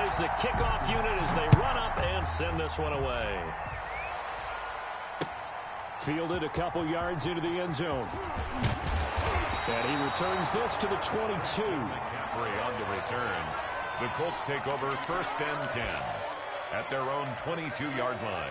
Here's the kickoff unit as they run up and send this one away. Fielded a couple yards into the end zone. And he returns this to the 22. McCaffrey on the return. The Colts take over 1st and 10 at their own 22-yard line.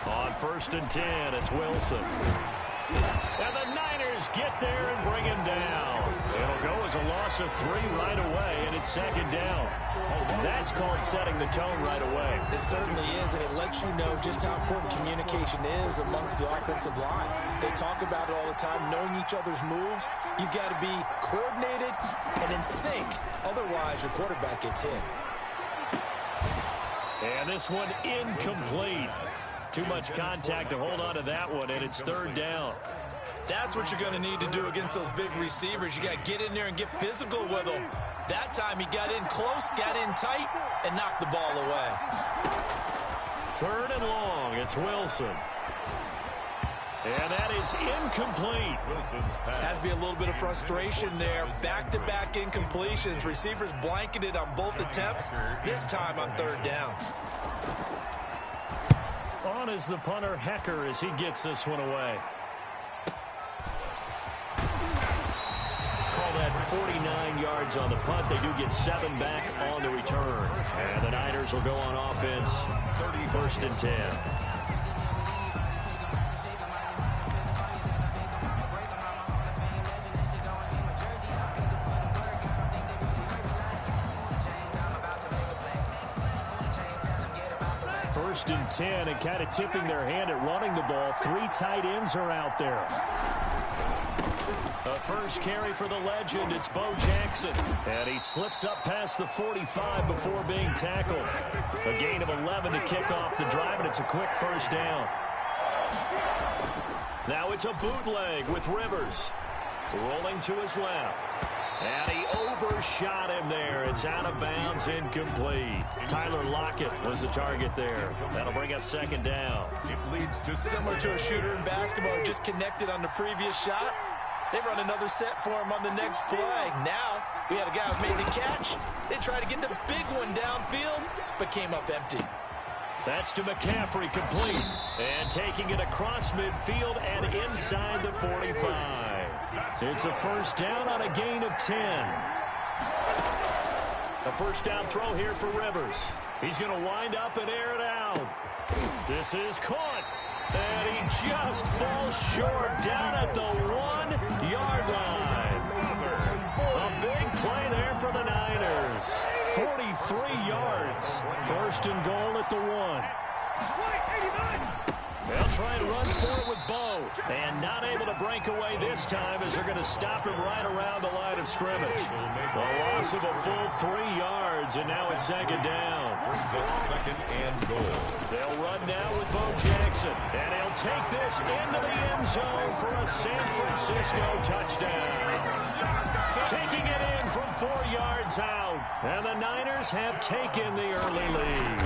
On 1st and 10, it's Wilson. And the Niners get there and bring him down. It'll go as a loss of 3 right away, and it's 2nd down. That's called setting the tone right away. It certainly is, and it lets you know just how important communication is amongst the offensive line. They talk about it all the time, knowing each other's moves. You've got to be coordinated and in sync. Otherwise, your quarterback gets hit. And this one incomplete. Too much contact to hold on to that one, and it's 3rd down. That's what you're going to need to do against those big receivers. You got to get in there and get physical with them. That time he got in close, got in tight, and knocked the ball away. 3rd and long, it's Wilson. And that is incomplete. Has to be a little bit of frustration there. Back-to-back incompletions. Receivers blanketed on both attempts, this time on 3rd down. On is the punter, Hecker, as he gets this one away. Call that 49 yards on the punt. They do get 7 back on the return. And the Niners will go on offense, 1st and 10. First and 10, and kind of tipping their hand at running the ball. 3 tight ends are out there. The first carry for the legend, it's Bo Jackson. And he slips up past the 45 before being tackled. A gain of 11 to kick off the drive, and it's a quick 1st down. Now it's a bootleg with Rivers. Rolling to his left. And he overshot him there. It's out of bounds, incomplete. Tyler Lockett was the target there. That'll bring up 2nd down. It leads to Similar to a shooter in basketball, just connected on the previous shot. They run another set for him on the next play. Now, we had a guy who made the catch. They tried to get the big one downfield, but came up empty. That's to McCaffrey, complete. And taking it across midfield and inside the 45. It's a 1st down on a gain of 10. A 1st down throw here for Rivers. He's going to wind up and air it out. This is caught. And he just falls short down at the 1-yard line. A big play there for the Niners. 43 yards. 1st and goal at the 1. They'll try and run for it with Bo. And not able to break away this time as they're going to stop him right around the line of scrimmage. The loss of a full 3 yards, and now it's 2nd down. 2nd and goal. They'll run now with Bo Jackson. And he'll take this into the end zone for a San Francisco touchdown. Taking it in from 4 yards out. And the Niners have taken the early lead.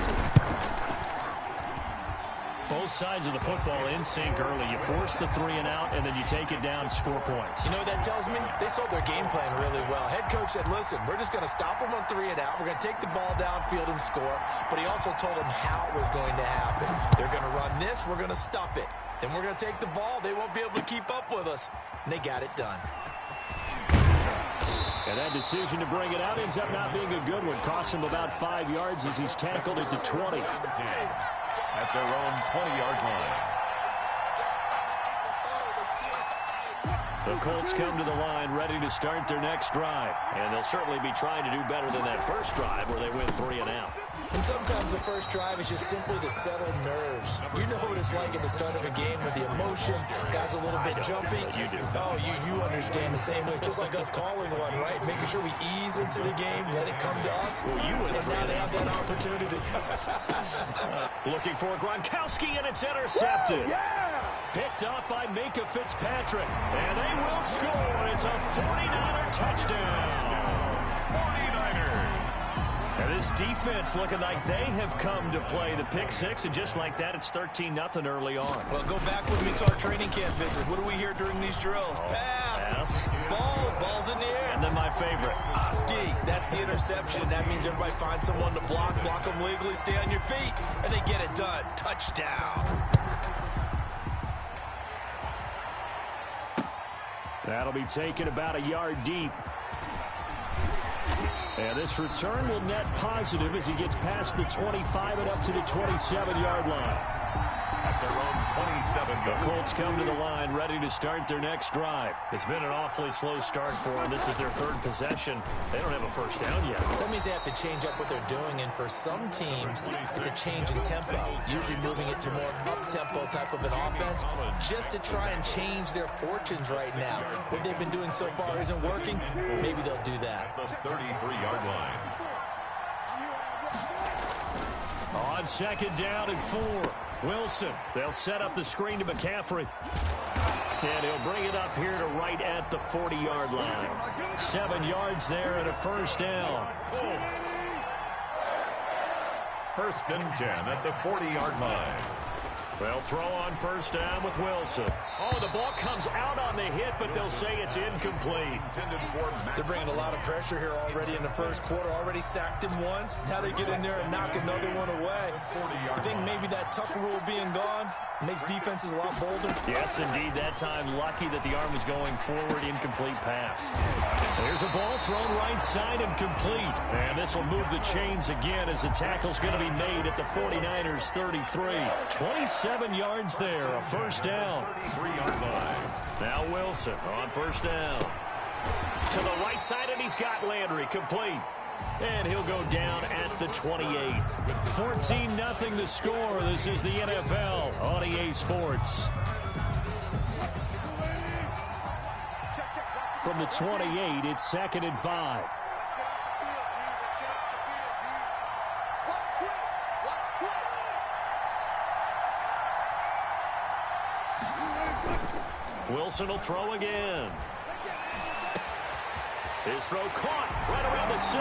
Both sides of the football in sync early. You force the 3 and out, and then you take it down and score points. You know what that tells me? They sold their game plan really well. Head coach said, listen, we're just going to stop them on 3 and out. We're going to take the ball downfield and score. But he also told them how it was going to happen. They're going to run this. We're going to stop it. Then we're going to take the ball. They won't be able to keep up with us. And they got it done. And that decision to bring it out ends up not being a good one. Costs him about 5 yards as he's tackled at the 20. At their own 20-yard line. The Colts come to the line ready to start their next drive. And they'll certainly be trying to do better than that first drive where they went 3 and out. And sometimes the first drive is just simply to settle nerves. You know what it's like at the start of a game with the emotion, guys a little bit jumpy. You do. Oh, you understand the same way. It's just like us calling one, right? Making sure we ease into the game, let it come to us. Well, you went and now they have that opportunity. Looking for Gronkowski, and it's intercepted. Picked up by Minkah Fitzpatrick. And they will score. It's a 49er touchdown. 49ers. And this defense looking like they have come to play. The pick six, and just like that, it's 13-0 early on. Well, go back with me to our training camp visit. What do we hear during these drills? Pass. Ball's in the air. And then my favorite. Ski. That's the interception. That means everybody finds someone to block them legally, stay on your feet, and they get it done. Touchdown. That'll be taken about a yard deep. And this return will net positive as he gets past the 25 and up to the 27-yard line. At their own 27. The Colts come to the line ready to start their next drive. It's been an awfully slow start for them. This is their third possession. They don't have a first down yet. So that means they have to change up what they're doing, and for some teams, it's a change in tempo, usually moving it to more up-tempo type of an offense just to try and change their fortunes right now. What they've been doing so far isn't working. Maybe they'll do that. At the 33-yard line. On second down and 4. Wilson, they'll set up the screen to McCaffrey. And he'll bring it up here to right at the 40-yard line. 7 yards there and a first down. First and 10 at the 40-yard line. They'll throw on first down with Wilson. Oh, the ball comes out on the hit, but they'll say it's incomplete. They're bringing a lot of pressure here already in the first quarter. Already sacked him once. Now they get in there and knock another one away. I think maybe that Tucker rule being gone makes defenses a lot bolder. Yes, indeed. That time, lucky that the arm was going forward. Incomplete pass. There's a ball thrown right side and complete. And this will move the chains again as the tackle's going to be made at the 49ers 33. 27 yards there, a first down. 3-yard line. Now Wilson on first down. To the right side, and he's got Landry complete. And he'll go down at the 28. 14-0 the score. This is the NFL on EA Sports. From the 28, it's 2nd and 5. Wilson will throw again. His throw caught right around the 6.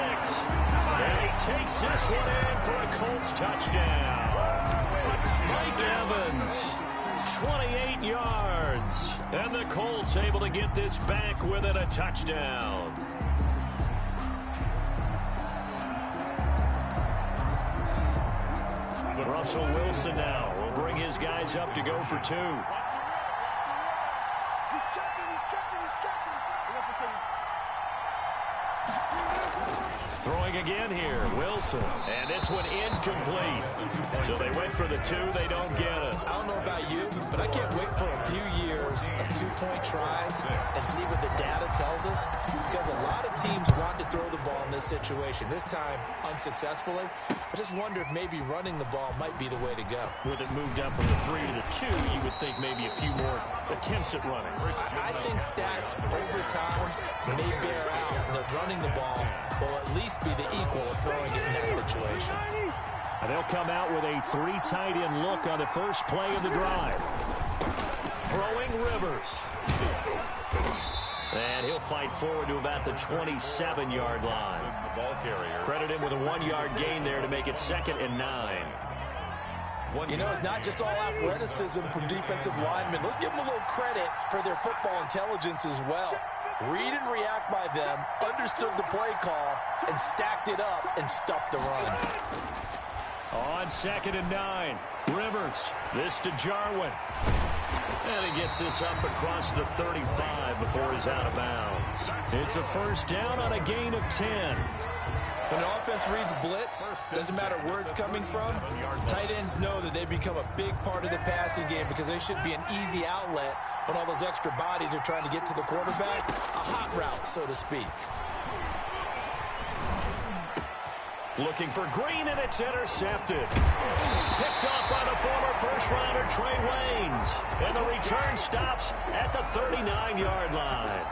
And he takes this one in for a Colts touchdown. Mike Evans, 28 yards. And the Colts able to get this back within a touchdown. Russell Wilson now will bring his guys up to go for 2. Throwing again here, Wilson. And this one incomplete. So they went for the 2, they don't get it. I don't know about you, but I can't wait for a few years of 2-point tries and see what the data tells us. Because a lot of teams want to throw the ball in this situation. This time, unsuccessfully. I just wonder if maybe running the ball might be the way to go. With it moved up from the 3 to the 2, you would think maybe a few more attempts at running. I think stats over time may bear out that running the ball will at least be the equal of throwing it in that situation. And they'll come out with a 3 tight end look on the first play of the drive. Throwing Rivers. And he'll fight forward to about the 27-yard line. The ball carrier. Credit him with a 1-yard gain there to make it 2nd and 9. You know, it's not just all athleticism from defensive linemen. Let's give them a little credit for their football intelligence as well. Read and react by them, understood the play call, and stacked it up and stopped the run. On 2nd and 9, Rivers. This to Jarwin. And he gets this up across the 35 before he's out of bounds. It's a first down on a gain of 10. When an offense reads blitz, doesn't matter where it's coming from, tight ends know that they become a big part of the passing game because they should be an easy outlet when all those extra bodies are trying to get to the quarterback. A hot route, so to speak. Looking for Green, and it's intercepted. Picked up by the former first-rounder Trey Waynes. And the return stops at the 39-yard line.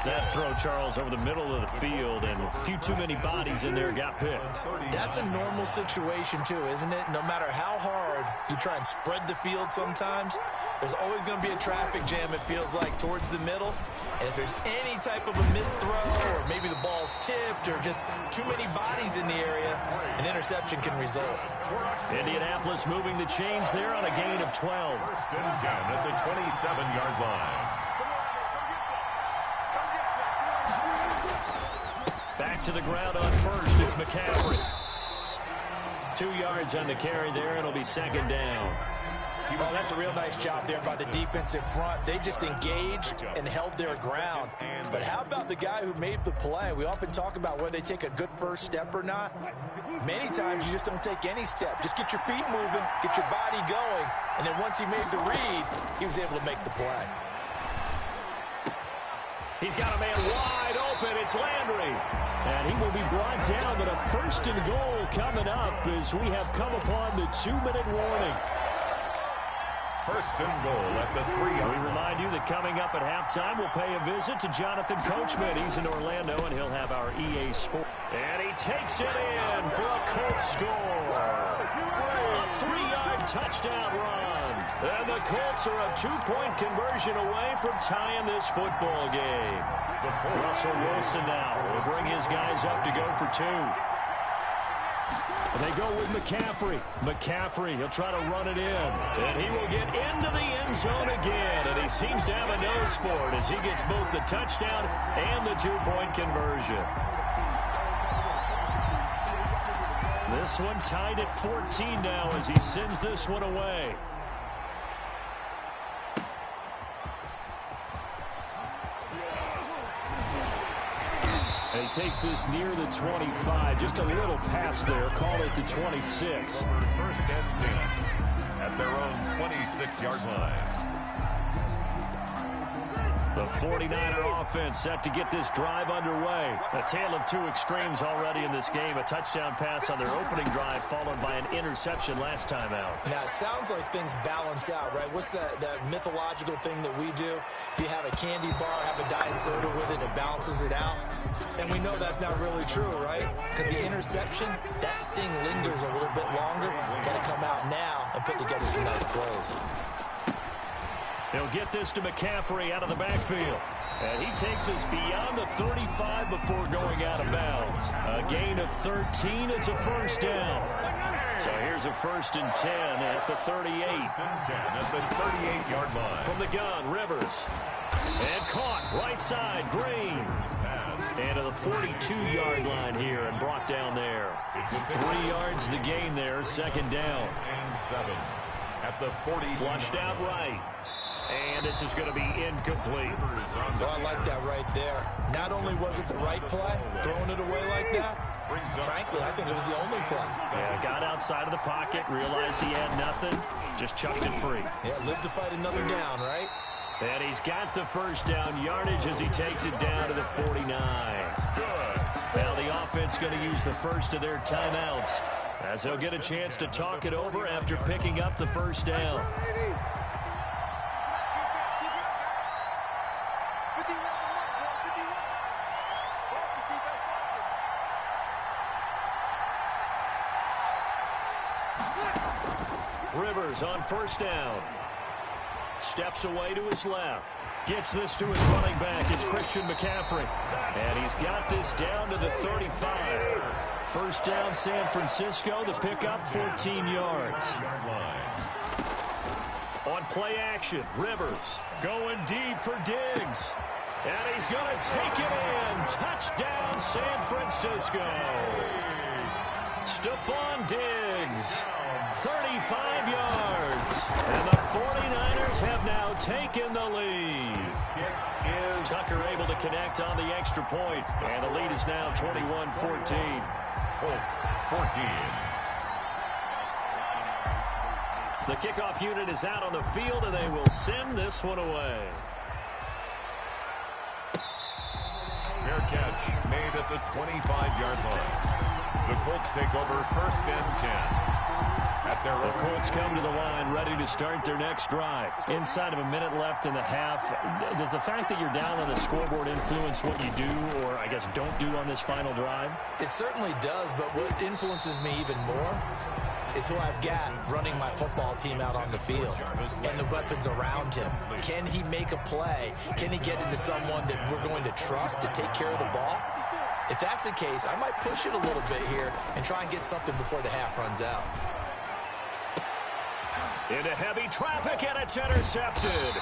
That throw, Charles, over the middle of the field, and a few too many bodies in there got picked. That's a normal situation, too, isn't it? No matter how hard you try and spread the field sometimes, there's always going to be a traffic jam, it feels like, towards the middle. And if there's any type of a missed throw or maybe the ball's tipped or just too many bodies in the area, an interception can result. Indianapolis moving the chains there on a gain of 12. First and 10 at the 27-yard line. Back to the ground on first. It's McCaffrey. 2 yards on the carry there. It'll be second down. Oh, that's a real nice job there by the defense in front. They just engaged and held their ground. But how about the guy who made the play? We often talk about whether they take a good first step or not. Many times you just don't take any step. Just get your feet moving, get your body going, and then once he made the read, he was able to make the play. He's got a man wide open. It's Landry. And he will be brought down, but a first and goal coming up as we have come upon the 2-minute warning. First and goal at the 3-yard line. We remind you that coming up at halftime, we'll pay a visit to Jonathan Coachman. He's in Orlando, and he'll have our EA Sport. And he takes it in for a Colts score. A 3-yard touchdown run. And the Colts are a 2-point conversion away from tying this football game. Russell Wilson now will bring his guys up to go for 2. And they go with McCaffrey. McCaffrey, he'll try to run it in. And he will get into the end zone again. And he seems to have a nose for it as he gets both the touchdown and the 2-point conversion. This one tied at 14 now as he sends this one away. And he takes this near the 25. Just a little pass there. Call it the 26. First and 10 at their own 26-yard line. The 49er offense set to get this drive underway. A tale of 2 extremes already in this game. A touchdown pass on their opening drive followed by an interception last time out. Now, it sounds like things balance out, right? What's that mythological thing that we do? If you have a candy bar, have a diet soda with it, it balances it out. And we know that's not really true, right? Because the interception, that sting lingers a little bit longer. Got to come out now and put together some nice plays. He'll get this to McCaffrey out of the backfield. And he takes us beyond the 35 before going out of bounds. A gain of 13. It's a first down. So here's a first and 10 at the 38. First and 10 at the 38-yard line. From the gun, Rivers. And caught right side, Green. And to the 42-yard line here and brought down there. 3 yards the gain there, second down. And 7 at the 40. Flushed out right. And this is going to be incomplete. Oh, I like that right there. Not only was it the right play, throwing it away like that, frankly, I think it was the only play. Yeah, got outside of the pocket, realized he had nothing, just chucked it free. Yeah, live to fight another down, right? And he's got the first down yardage as he takes it down to the 49. Now the offense going to use the first of their timeouts as they'll get a chance to talk it over after picking up the first down. Rivers on first down. Steps away to his left. Gets this to his running back. It's Christian McCaffrey. And he's got this down to the 35. First down, San Francisco. The pickup, 14 yards. On play action, Rivers going deep for Diggs. And he's going to take it in. Touchdown, San Francisco. Stephon Diggs. 35 yards. And the 49ers have now taken the lead. Tucker able to connect on the extra point. And the lead is now 21-14. Colts 14. The kickoff unit is out on the field, and they will send this one away. Fair catch made at the 25-yard line. The Colts take over first and 10. The Colts come to the line ready to start their next drive. Inside of a minute left in the half, does the fact that you're down on the scoreboard influence what you do or, I guess, don't do on this final drive? It certainly does, but what influences me even more is who I've got running my football team out on the field and the weapons around him. Can he make a play? Can he get into someone that we're going to trust to take care of the ball? If that's the case, I might push it a little bit here and try and get something before the half runs out. Into heavy traffic, and it's intercepted.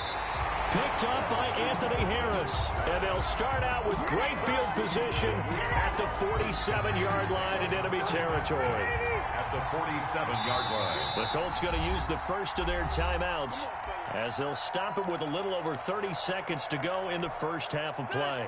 Picked up by Anthony Harris. And they'll start out with great field position at the 47-yard line in enemy territory. At the 47-yard line. The Colts going to use the first of their timeouts as they'll stop it with a little over 30 seconds to go in the first half of play.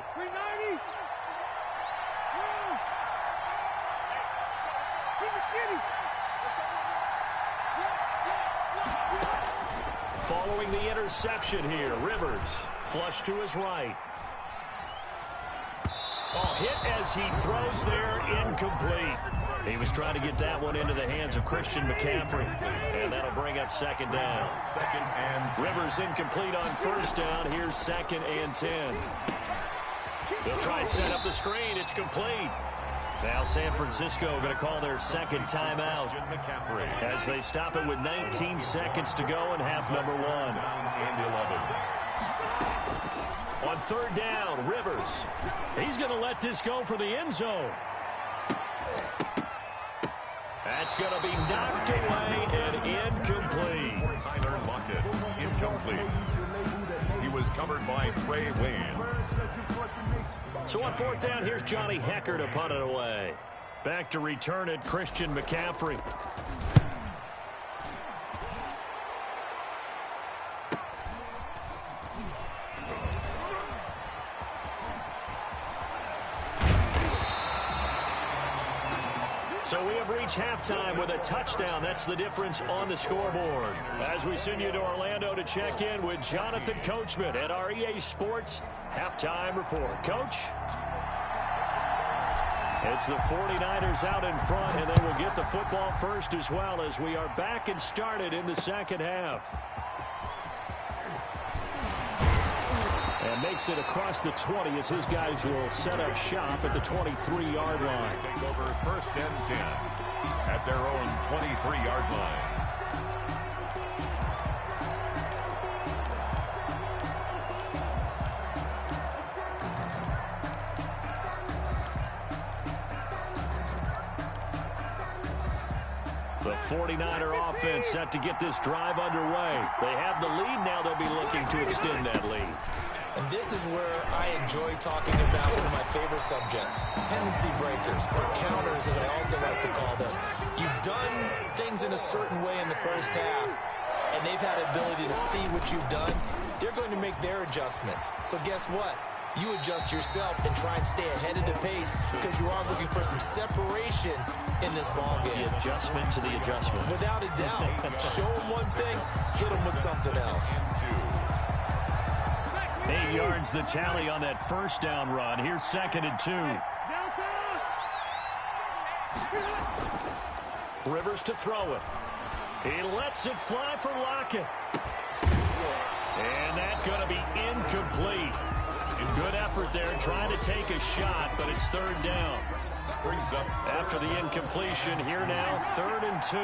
Following the interception here, Rivers flush to his right. Oh, hit as he throws there, incomplete. He was trying to get that one into the hands of Christian McCaffrey, and that'll bring up second down. Rivers incomplete on first down. Here's 2nd and 10. They'll try and set up the screen. It's complete. Now San Francisco going to call their second timeout as they stop it with 19 seconds to go in half number 1. On third down, Rivers. He's going to let this go for the end zone. That's going to be knocked away and incomplete. Tyler Lockett, incomplete. He was covered by Trey Waynes. So on fourth down, here's Johnny Hekker to punt it away. Back to return it, Christian McCaffrey. So we have reached halftime with a touchdown. That's the difference on the scoreboard. As we send you to Orlando to check in with Jonathan Coachman at our EA Sports Halftime Report. Coach? It's the 49ers out in front, and they will get the football first as well as we are back and started in the second half. And makes it across the 20 as his guys will set up shop at the 23-yard line. Take over 1st and 10 at their own 23-yard line. The 49er offense set to get this drive underway. They have the lead now. They'll be looking to extend that lead. And this is where I enjoy talking about one of my favorite subjects, tendency breakers, or counters as I also like to call them. You've done things in a certain way in the first half, and they've had the ability to see what you've done. They're going to make their adjustments. So guess what? You adjust yourself and try and stay ahead of the pace because you are looking for some separation in this ball game. The adjustment to the adjustment. Without a doubt. Show them one thing, hit them with something else. 8 yards the tally on that first down run. Here's 2nd and 2. Rivers to throw it. He lets it fly for Lockett. And that's going to be incomplete. Good effort there trying to take a shot, but it's 3rd down. Brings up after the incompletion. Here now, 3rd and 2.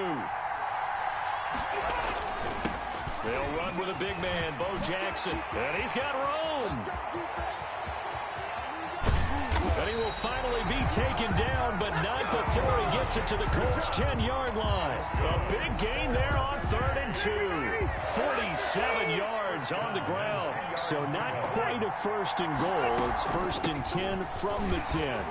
They'll run with a big man, Bo Jackson. And he's got room. And he will finally be taken down, but not before he gets it to the Colts' 10-yard line. A big gain there on 3rd and 2. 47 yards on the ground. So not quite a 1st and goal. It's 1st and 10 from the 10.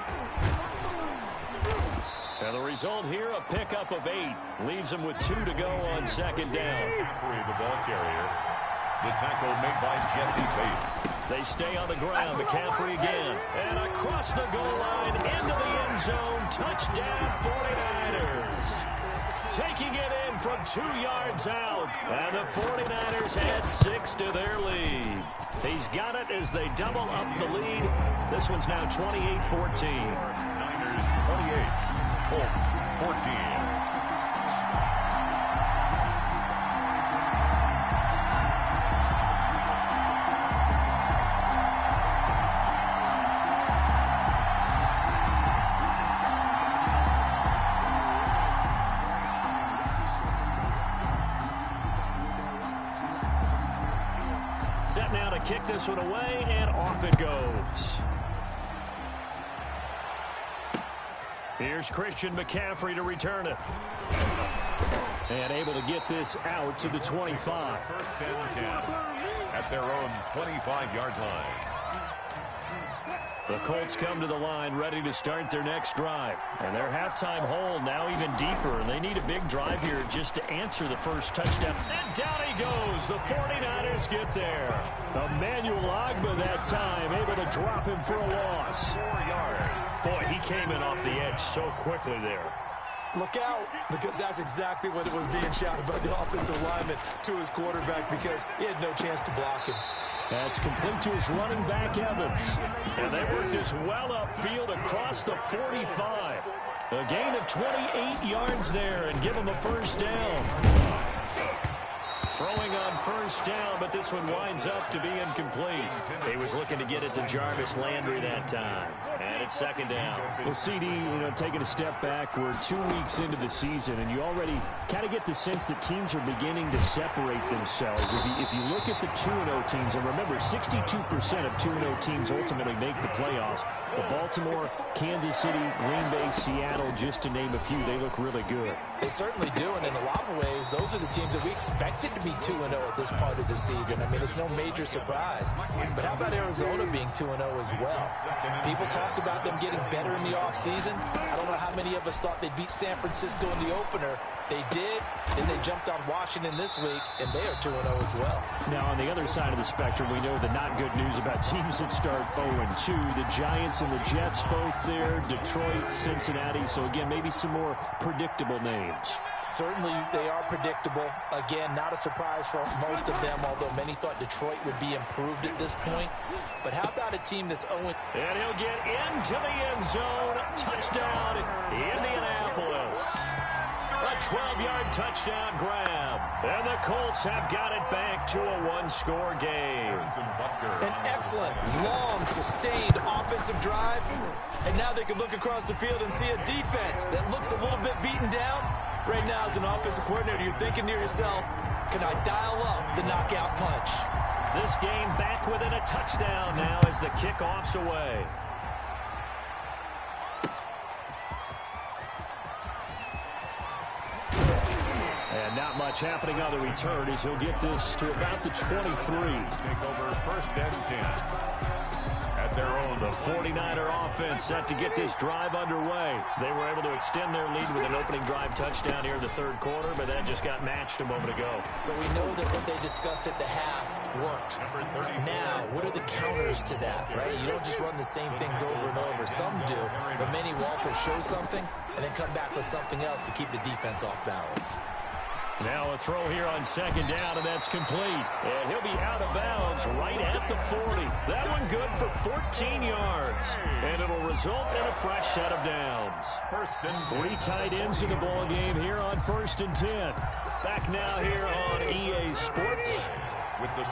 And the result here, a pickup of 8. Leaves him with 2 to go on 2nd down. The ball carrier. The tackle made by Jesse Bates. They stay on the ground. McCaffrey again. And across the goal line into the end zone. Touchdown 49ers. Taking it in from 2 yards out. And the 49ers add 6 to their lead. He's got it as they double up the lead. This one's now 28-14. Niners 28. Colts 14. Set now to kick this one away, and off it goes. Here's Christian McCaffrey to return it. And able to get this out to the 25. First and 10 at their own 25-yard line. The Colts come to the line ready to start their next drive. And their halftime hole now even deeper. And they need a big drive here just to answer the first touchdown. And down he goes. The 49ers get there. Emmanuel Ogbah that time able to drop him for a loss. 4 yards. Boy, he came in off the edge so quickly there. Look out, because that's exactly what it was being shouted by the offensive lineman to his quarterback, because he had no chance to block him. That's complete to his running back, Evans. And they work this well upfield across the 45. A gain of 28 yards there and give him a first down. Throwing on first down, but this one winds up to be incomplete. He was looking to get it to Jarvis Landry that time. And it's second down. Well, CD, taking a step back, we're 2 weeks into the season, and you already kind of get the sense that teams are beginning to separate themselves. If you look at the 2-0 teams, and remember, 62% of 2-0 teams ultimately make the playoffs. But Baltimore, Kansas City, Green Bay, Seattle, just to name a few, they look really good. They certainly do, and in a lot of ways, those are the teams that we expected to be 2-0 at this part of the season. I mean, it's no major surprise. But how about Arizona being 2-0 as well? People talked about them getting better in the offseason. I don't know how many of us thought they'd beat San Francisco in the opener. They did, and they jumped on Washington this week, and they are 2-0 as well. Now, on the other side of the spectrum, we know the not good news about teams that start 0-2. The Giants and the Jets both there, Detroit, Cincinnati. So, again, maybe some more predictable names. Certainly, they are predictable. Again, not a surprise for most of them, although many thought Detroit would be improved at this point. But how about a team that's 0-? And he'll get into the end zone. Touchdown, Indianapolis. A 12-yard touchdown grab. And the Colts have got it back to a one-score game. An excellent, long, sustained offensive drive. And now they can look across the field and see a defense that looks a little bit beaten down. Right now, as an offensive coordinator, you're thinking to yourself, can I dial up the knockout punch? This game back within a touchdown now as the kickoff's away. And not much happening on the return as he'll get this to about the 23. Take over first and 10 at their own. The 49er offense set to get this drive underway. They were able to extend their lead with an opening drive touchdown here in the third quarter, but that just got matched a moment ago. So we know that what they discussed at the half worked. Now, what are the counters to that, right? You don't just run the same things over and over. Some do, but many will also show something and then come back with something else to keep the defense off balance. Now a throw here on second down, and that's complete. And he'll be out of bounds right at the 40. That one good for 14 yards. And it'll result in a fresh set of downs. First and 3 tight ends in the ball game here on first and 10. Back now here on EA Sports.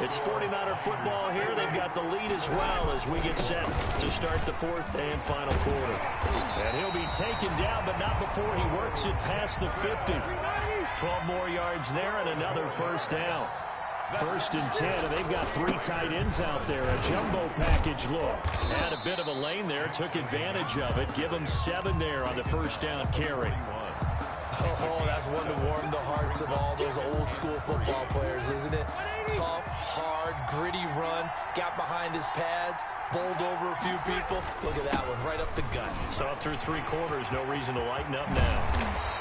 It's 49er football here. They've got the lead as well as we get set to start the fourth and final quarter. And he'll be taken down, but not before he works it past the 50. 12 more yards there and another first down. First and 10, and they've got 3 tight ends out there. A jumbo package look. Had a bit of a lane there, took advantage of it. Give them 7 there on the first down carry. Oh, that's one to warm the hearts of all those old school football players, isn't it? Tough, hard, gritty run, got behind his pads, bowled over a few people. Look at that one, right up the gut. So up through 3 quarters, no reason to lighten up now.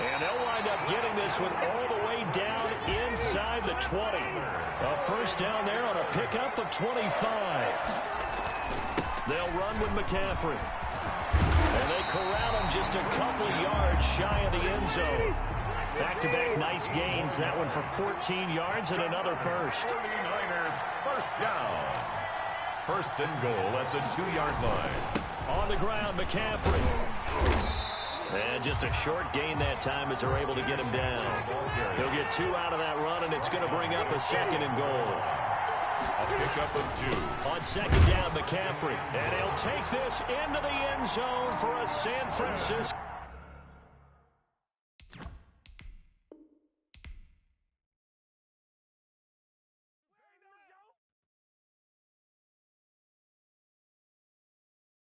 And they'll wind up getting this one all the way down inside the 20. A first down there on a pickup of 25. They'll run with McCaffrey. And they corral him just a couple yards shy of the end zone. Back-to-back nice gains. That one for 14 yards and another first. 49ers first down. First and goal at the 2-yard line. On the ground, McCaffrey. And just a short gain that time as they're able to get him down. He'll get 2 out of that run, and it's going to bring up a second and goal. A pickup of 2. On second down, McCaffrey. And he'll take this into the end zone for a San Francisco.